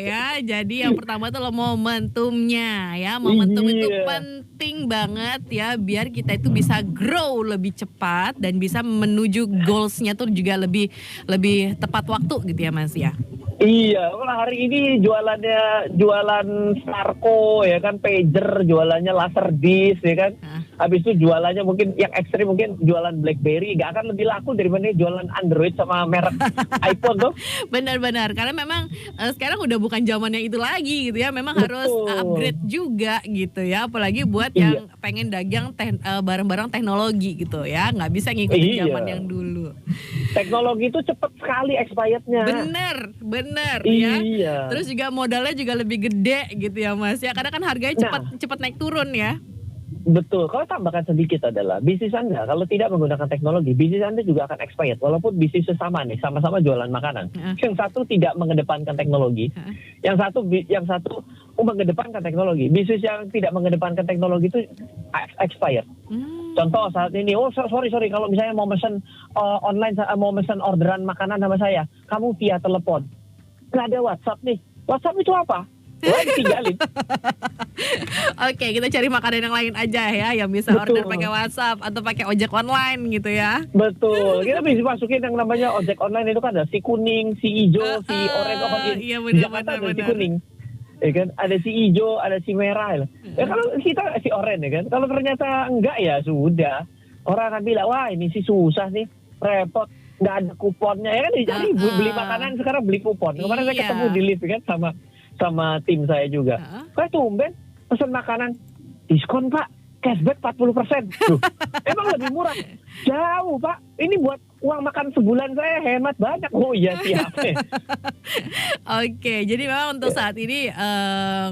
Speaker 1: ya, jadi yang pertama itu momentumnya ya. Momentum itu penting banget ya, biar kita itu bisa grow lebih cepat dan bisa menuju goalsnya tuh juga lebih tepat waktu gitu ya Mas ya.
Speaker 2: Iya, hari ini jualan Starco ya kan, pager, jualannya laser disc ya kan. Habis itu jualannya mungkin yang ekstrim, mungkin jualan BlackBerry, gak akan lebih laku daripada jualan Android sama merek iPhone tuh.
Speaker 1: Benar, karena memang sekarang udah bukan zamannya itu lagi gitu ya. Memang harus upgrade juga gitu ya, apalagi buat yang pengen dagang barang-barang teknologi gitu ya, nggak bisa ngikutin zaman yang dulu.
Speaker 2: Teknologi itu cepet sekali expirednya.
Speaker 1: Bener ya. Terus juga modalnya juga lebih gede gitu ya Mas ya, karena kan harganya cepat naik turun ya.
Speaker 2: Betul, kalau tambahkan sedikit adalah bisnis Anda kalau tidak menggunakan teknologi, bisnis Anda juga akan expired walaupun bisnis sama nih, sama-sama jualan makanan. Yang satu tidak mengedepankan teknologi, yang satu mengedepankan teknologi. Bisnis yang tidak mengedepankan teknologi itu expired. Contoh saat ini, sorry kalau misalnya mau mesen online, mau mesen orderan makanan sama saya, kamu via telepon, nggak ada WhatsApp nih. WhatsApp itu apa? Tinggalin.
Speaker 1: Oke, kita cari makanan yang lain aja ya, yang bisa
Speaker 2: Betul.
Speaker 1: order pakai WhatsApp atau pakai ojek online gitu ya.
Speaker 2: Betul, kita bisa masukin yang namanya ojek online itu kan ada si kuning, si hijau, si oranye, apa
Speaker 1: Iya
Speaker 2: di Jakarta ada si
Speaker 1: benar.
Speaker 2: kuning, ya kan? Ada si hijau, ada si merah. Ya kalau kita si oranye, ya kan? Kalau ternyata enggak ya sudah, orang akan bilang wah ini sih susah nih, repot, nggak ada kuponnya ya kan? Jadi beli makanan sekarang beli kupon. Kemarin saya
Speaker 1: Iya.
Speaker 2: ketemu di lift kan sama tim saya juga. Kayak tumben pesan makanan diskon Pak. Cashback 40%. Duh, emang lebih murah? Jauh Pak. Ini buat uang makan sebulan saya hemat banyak. Oh iya siap.
Speaker 1: Oke, jadi memang untuk saat ini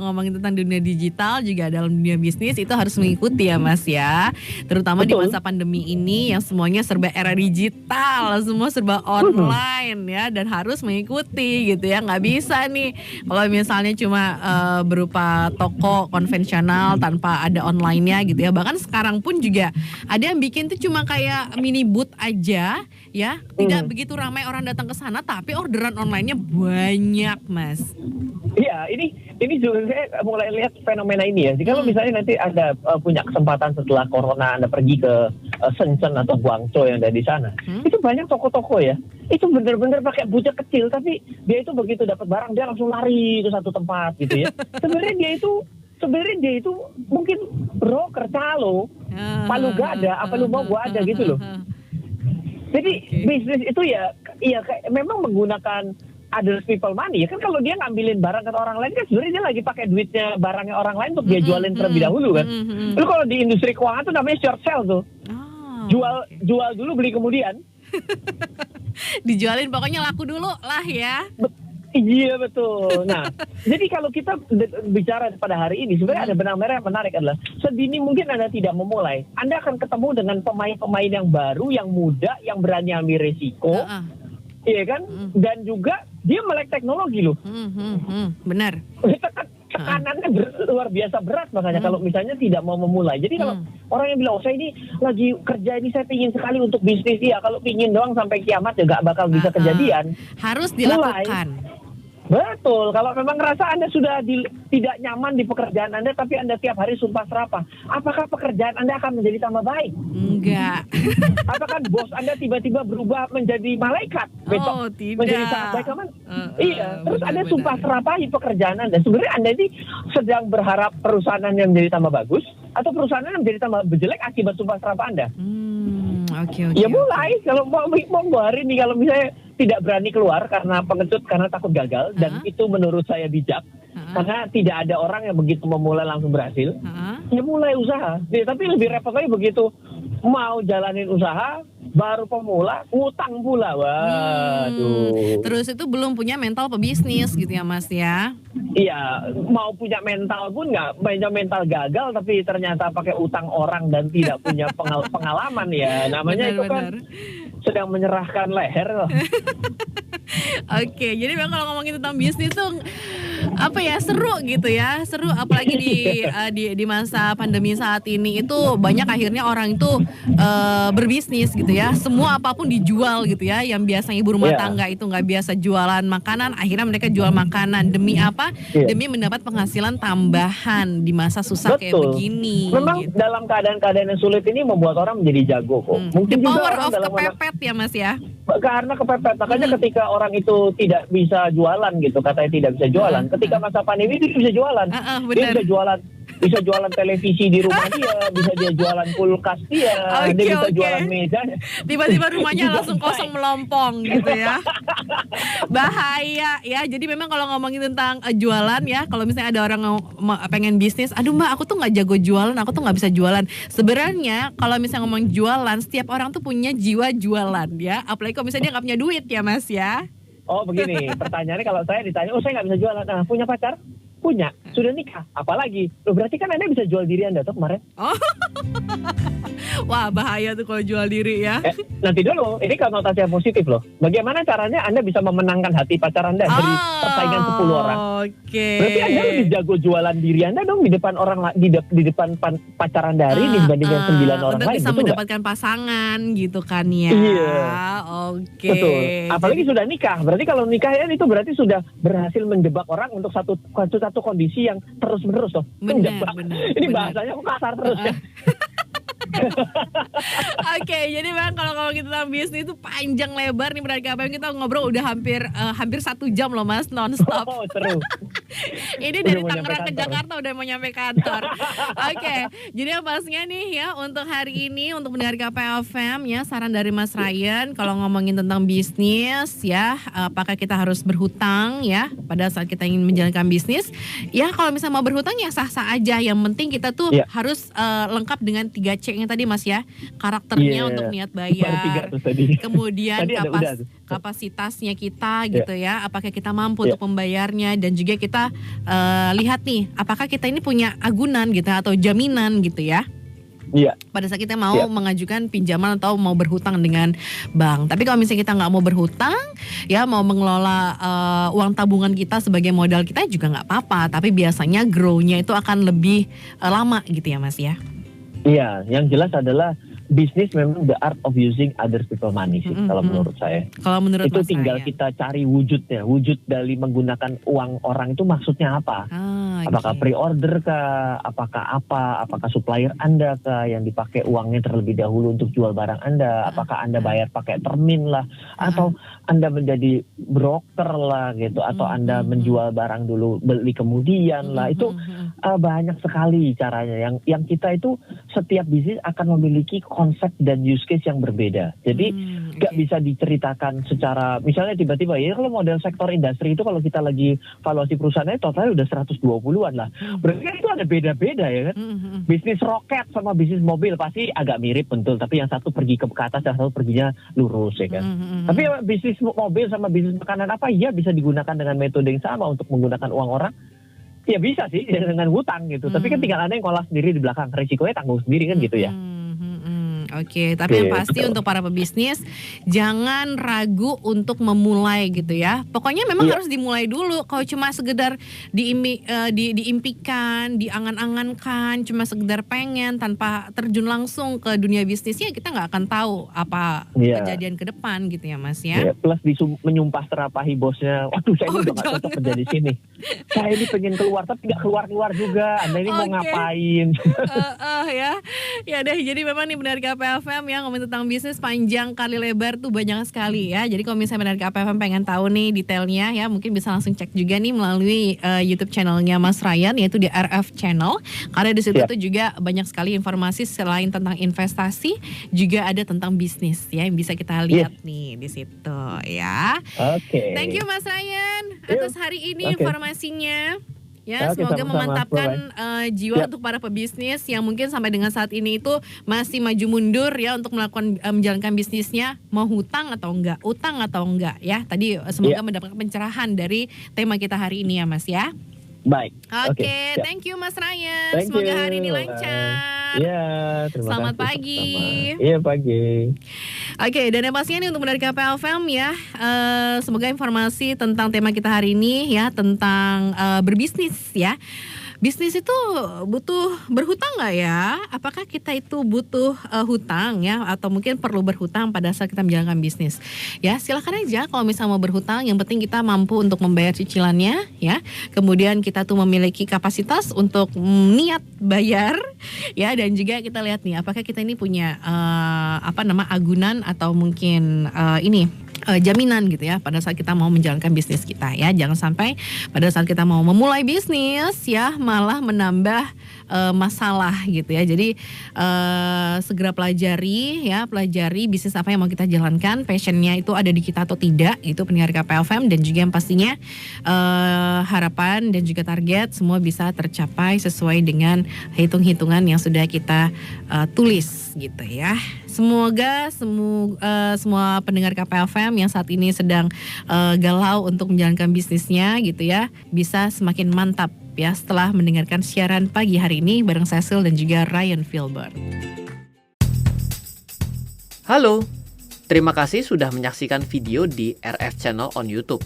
Speaker 1: ngomongin tentang dunia digital juga dalam dunia bisnis itu harus mengikuti ya Mas ya. Terutama di
Speaker 2: Betul.
Speaker 1: masa pandemi ini yang semuanya serba era digital, semua serba online ya, dan harus mengikuti gitu ya. Nggak bisa nih kalau misalnya cuma berupa toko konvensional tanpa ada online-nya gitu ya. Bahkan sekarang pun juga ada yang bikin tuh cuma kayak mini booth aja ya, tidak begitu ramai orang datang ke sana tapi orderan online-nya banyak Mas.
Speaker 2: Iya, ini juga saya mulai lihat fenomena ini ya. Jadi kalau misalnya nanti Anda punya kesempatan setelah corona Anda pergi ke Shenzhen atau Guangzhou yang ada di sana, itu banyak toko-toko ya. Itu benar-benar pakai budget kecil, tapi dia itu begitu dapat barang dia langsung lari ke satu tempat gitu ya. Sebenarnya dia itu mungkin broker calo, palu gak ada, apa lu mau gua ada gitu loh. Jadi bisnis itu ya memang menggunakan other people money ya kan. Kalau dia ngambilin barang ke orang lain kan sebenarnya dia lagi pakai duitnya barangnya orang lain untuk dia jualin terlebih dahulu kan. Lalu kalau di industri keuangan tuh namanya short sale tuh. Jual dulu beli kemudian.
Speaker 1: Dijualin pokoknya laku dulu lah ya.
Speaker 2: Iya betul. Nah, jadi kalau kita bicara pada hari ini sebenarnya ada benang merah yang menarik adalah sedini mungkin Anda tidak memulai, Anda akan ketemu dengan pemain-pemain yang baru, yang muda, yang berani ambil resiko, iya kan? Dan juga dia melek teknologi loh.
Speaker 1: Benar.
Speaker 2: Tekanannya luar biasa berat makanya kalau misalnya tidak mau memulai. Jadi kalau orang yang bilang, saya ini lagi kerja ini saya pingin sekali untuk bisnis, ya kalau pingin doang sampai kiamat ya gak bakal bisa kejadian.
Speaker 1: Harus dilakukan.
Speaker 2: Mulai. Betul, kalau memang ngerasa Anda sudah tidak nyaman di pekerjaan Anda, tapi Anda tiap hari sumpah serapah, apakah pekerjaan Anda akan menjadi tambah baik?
Speaker 1: Enggak.
Speaker 2: Apakah bos Anda tiba-tiba berubah menjadi malaikat? Besok
Speaker 1: tidak.
Speaker 2: menjadi sangat baik aman? Iya, terus Anda sumpah serapahi pekerjaan Anda. Sebenarnya Anda ini sedang berharap perusahaan Anda menjadi tambah bagus, atau perusahaan Anda menjadi tambah jelek akibat sumpah serapah Anda?
Speaker 1: Oke.
Speaker 2: Ya mulai, kalau mau hari ini kalau misalnya tidak berani keluar karena pengecut, karena takut gagal, dan itu menurut saya bijak, karena tidak ada orang yang begitu memulai langsung berhasil, ya mulai usaha. Ya, tapi lebih repot lagi begitu mau jalanin usaha, baru pemula, utang pula, waduh.
Speaker 1: Terus itu belum punya mental pebisnis gitu ya Mas ya?
Speaker 2: Iya, mau punya mental pun nggak, punya mental gagal, tapi ternyata pakai utang orang dan tidak punya pengalaman ya, namanya itu kan sedang menyerahkan leher loh.
Speaker 1: Oke, jadi memang kalau ngomongin tentang bisnis tuh apa ya, seru gitu ya, seru apalagi di masa pandemi saat ini itu banyak akhirnya orang itu berbisnis gitu ya, semua apapun dijual gitu ya, yang biasanya ibu rumah tangga itu nggak biasa jualan makanan, akhirnya mereka jual makanan demi apa? Demi mendapat penghasilan tambahan di masa susah kayak begini.
Speaker 2: Memang gitu. Dalam keadaan-keadaan yang sulit ini membuat orang menjadi jago kok.
Speaker 1: The
Speaker 2: Mungkin juga
Speaker 1: power
Speaker 2: orang
Speaker 1: of kepepet ya Mas ya.
Speaker 2: Karena kepepet, makanya ketika orang itu tidak bisa jualan gitu, katanya tidak bisa jualan. Ketika masa pandemi itu bisa jualan. Dia bisa jualan televisi di rumah dia, bisa dia jualan kulkas dia, dia bisa jualan meja.
Speaker 1: Tiba-tiba rumahnya langsung kosong melompong gitu ya. Bahaya ya. Jadi memang kalau ngomongin tentang jualan ya, kalau misalnya ada orang pengen bisnis, aduh Mbak aku tuh nggak jago jualan, aku tuh nggak bisa jualan. Sebenarnya kalau misalnya ngomong jualan, setiap orang tuh punya jiwa jualan ya. Apalagi kalau misalnya dia nggak punya duit ya Mas ya.
Speaker 2: Oh begini, pertanyaannya kalau saya ditanya, saya nggak bisa jualan, nah punya pacar? Punya, sudah nikah, apalagi? Loh berarti kan Anda bisa jual diri Anda tuh kemarin.
Speaker 1: Wah, bahaya tuh kalau jual diri ya.
Speaker 2: Nanti dulu, ini konotasi yang positif loh. Bagaimana caranya Anda bisa memenangkan hati pacar Anda dari persaingan 10 orang?
Speaker 1: Oke.
Speaker 2: Berarti Anda lebih jago jualan diri Anda dong di depan orang di depan pacar Anda dibandingkan 9 orang
Speaker 1: untuk
Speaker 2: lain.
Speaker 1: bisa
Speaker 2: betul
Speaker 1: mendapatkan pasangan gitu kan ya.
Speaker 2: Iya.
Speaker 1: Oke.
Speaker 2: Betul. Apalagi sudah nikah. Berarti kalau nikah ya itu berarti sudah berhasil menjebak orang untuk satu kondisi yang terus-menerus loh.
Speaker 1: Benar.
Speaker 2: Ini bahasanya kok kasar terus ya.
Speaker 1: Oke, jadi memang kalau kita tentang bisnis itu panjang lebar nih berarti apa yang kita ngobrol udah hampir 1 jam loh Mas, nonstop.
Speaker 2: Oh, seru.
Speaker 1: Ini dari Tangerang ke Jakarta udah mau nyampe kantor. Oke, jadi yang pastinya nih ya untuk hari ini untuk mendengar KPFM ya saran dari Mas Ryan kalau ngomongin tentang bisnis ya, apakah kita harus berhutang ya pada saat kita ingin menjalankan bisnis? Ya kalau misalnya mau berhutang ya sah-sah aja. Yang penting kita tuh harus lengkap dengan 3C yang tadi Mas ya, karakternya untuk niat bayar, kemudian kapasitasnya kita gitu ya, apakah kita mampu untuk membayarnya, dan juga kita lihat nih apakah kita ini punya agunan gitu atau jaminan gitu ya.
Speaker 2: Iya.
Speaker 1: Pada saat kita mau mengajukan pinjaman atau mau berhutang dengan bank. Tapi kalau misalnya kita nggak mau berhutang, ya mau mengelola uang tabungan kita sebagai modal kita juga nggak apa-apa. Tapi biasanya grow-nya itu akan lebih lama gitu ya Mas ya.
Speaker 2: Iya, yang jelas adalah bisnis memang the art of using other people money sih kalau menurut saya.
Speaker 1: Kalau menurut
Speaker 2: itu
Speaker 1: Mas
Speaker 2: tinggal
Speaker 1: Ryan,
Speaker 2: kita cari wujudnya, wujud dari menggunakan uang orang itu maksudnya apa? Apakah pre-order kah? Apakah supplier Anda kah yang dipakai uangnya terlebih dahulu untuk jual barang Anda? Apakah Anda bayar pakai termin lah? Atau Anda menjadi broker lah gitu? Atau Anda menjual barang dulu beli kemudian lah? Itu banyak sekali caranya. Yang kita itu setiap bisnis akan memiliki konsep dan use case yang berbeda. Jadi gak bisa diceritakan secara, misalnya tiba-tiba ya kalau model sektor industri itu kalau kita lagi valuasi perusahaannya totalnya udah 120-an lah. Berarti kan itu ada beda-beda ya kan. Bisnis roket sama bisnis mobil pasti agak mirip betul, tapi yang satu pergi ke atas, yang satu perginya lurus ya kan. Tapi bisnis mobil sama bisnis makanan apa ya bisa digunakan dengan metode yang sama untuk menggunakan uang orang? Ya bisa sih dengan hutang gitu. Tapi kan tinggal Anda yang ngolah sendiri di belakang, resikonya tanggung sendiri kan gitu ya.
Speaker 1: Oke, tapi yang pasti untuk para pebisnis jangan ragu untuk memulai gitu ya. Pokoknya memang harus dimulai dulu. Kalau cuma sekedar diimpikan, diangan-angankan, cuma sekedar pengen tanpa terjun langsung ke dunia bisnisnya, kita nggak akan tahu apa kejadian ke depan gitu ya Mas ya.
Speaker 2: Plus menyumpah terapahi bosnya. Waduh, saya ini udah nggak cocok kerja di sini. Saya ini pengen keluar tapi nggak keluar juga. Anda ini mau ngapain?
Speaker 1: Ya deh. Jadi memang nih benar KPFM ya ngomongin tentang bisnis panjang kali lebar tuh banyak sekali ya. Jadi kalau misalnya benar KPFM pengen tahu nih detailnya ya, mungkin bisa langsung cek juga nih melalui YouTube channelnya Mas Ryan, yaitu di RF Channel. Karena di situ tuh juga banyak sekali informasi selain tentang investasi, juga ada tentang bisnis ya yang bisa kita lihat nih di situ ya. Thank you Mas Ryan atas hari ini informasinya. Ya, semoga memantapkan jiwa untuk para pebisnis yang mungkin sampai dengan saat ini itu masih maju mundur ya untuk melakukan menjalankan bisnisnya, mau hutang atau enggak, utang atau enggak ya. Tadi semoga mendapatkan pencerahan dari tema kita hari ini ya Mas ya.
Speaker 2: Baik.
Speaker 1: Oke, thank you Mas Ryan. Semoga hari ini lancar.
Speaker 2: Iya, terima
Speaker 1: Selamat
Speaker 2: kasih.
Speaker 1: pagi.
Speaker 2: Iya, pagi.
Speaker 1: Oke, dan yang pastinya nih untuk dari KPFM ya, semoga informasi tentang tema kita hari ini ya tentang berbisnis ya. Bisnis itu butuh berhutang nggak ya? Apakah kita itu butuh hutang ya? Atau mungkin perlu berhutang pada saat kita menjalankan bisnis? Ya silakan aja kalau misalnya mau berhutang. Yang penting kita mampu untuk membayar cicilannya ya. Kemudian kita tuh memiliki kapasitas untuk niat bayar ya. Dan juga kita lihat nih apakah kita ini punya agunan atau mungkin jaminan gitu ya pada saat kita mau menjalankan bisnis kita ya. Jangan sampai pada saat kita mau memulai bisnis ya malah menambah masalah gitu ya. Jadi segera pelajari bisnis apa yang mau kita jalankan, passionnya itu ada di kita atau tidak, itu pendengar KPFM. Dan juga yang pastinya harapan dan juga target semua bisa tercapai sesuai dengan hitung-hitungan yang sudah kita tulis gitu ya. Semoga semua pendengar KPFM yang saat ini sedang galau untuk menjalankan bisnisnya gitu ya, bisa semakin mantap ya setelah mendengarkan siaran pagi hari ini bareng Cecil dan juga Ryan Filbert.
Speaker 3: Halo, terima kasih sudah menyaksikan video di RF Channel on YouTube.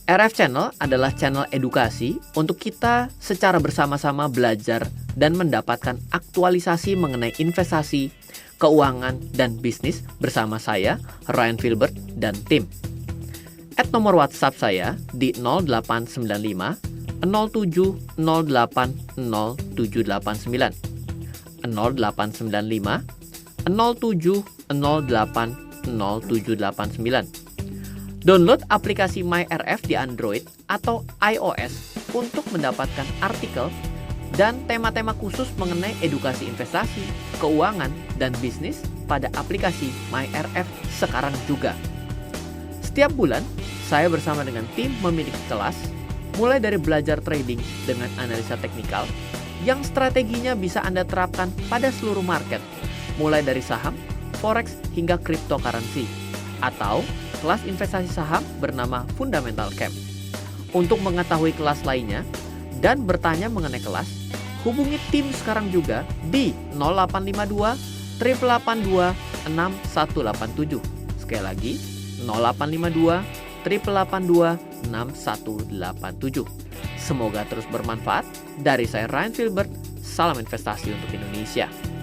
Speaker 3: RF Channel adalah channel edukasi untuk kita secara bersama-sama belajar dan mendapatkan aktualisasi mengenai investasi, keuangan, dan bisnis bersama saya, Ryan Filbert, dan tim. Add nomor WhatsApp saya di 0895 07 08 0789 0895 07 08 0789. Download aplikasi MyRF di Android atau iOS untuk mendapatkan artikel dan tema-tema khusus mengenai edukasi investasi, keuangan, dan bisnis pada aplikasi MyRF sekarang juga. Setiap bulan, saya bersama dengan tim memiliki kelas, mulai dari belajar trading dengan analisa teknikal, yang strateginya bisa Anda terapkan pada seluruh market, mulai dari saham, forex, hingga cryptocurrency, atau kelas investasi saham bernama Fundamental Camp. Untuk mengetahui kelas lainnya dan bertanya mengenai kelas, hubungi tim sekarang juga di 0852 882 6187. Sekali lagi, 0852 882 6187. Semoga terus bermanfaat. Dari saya Ryan Filbert, salam investasi untuk Indonesia.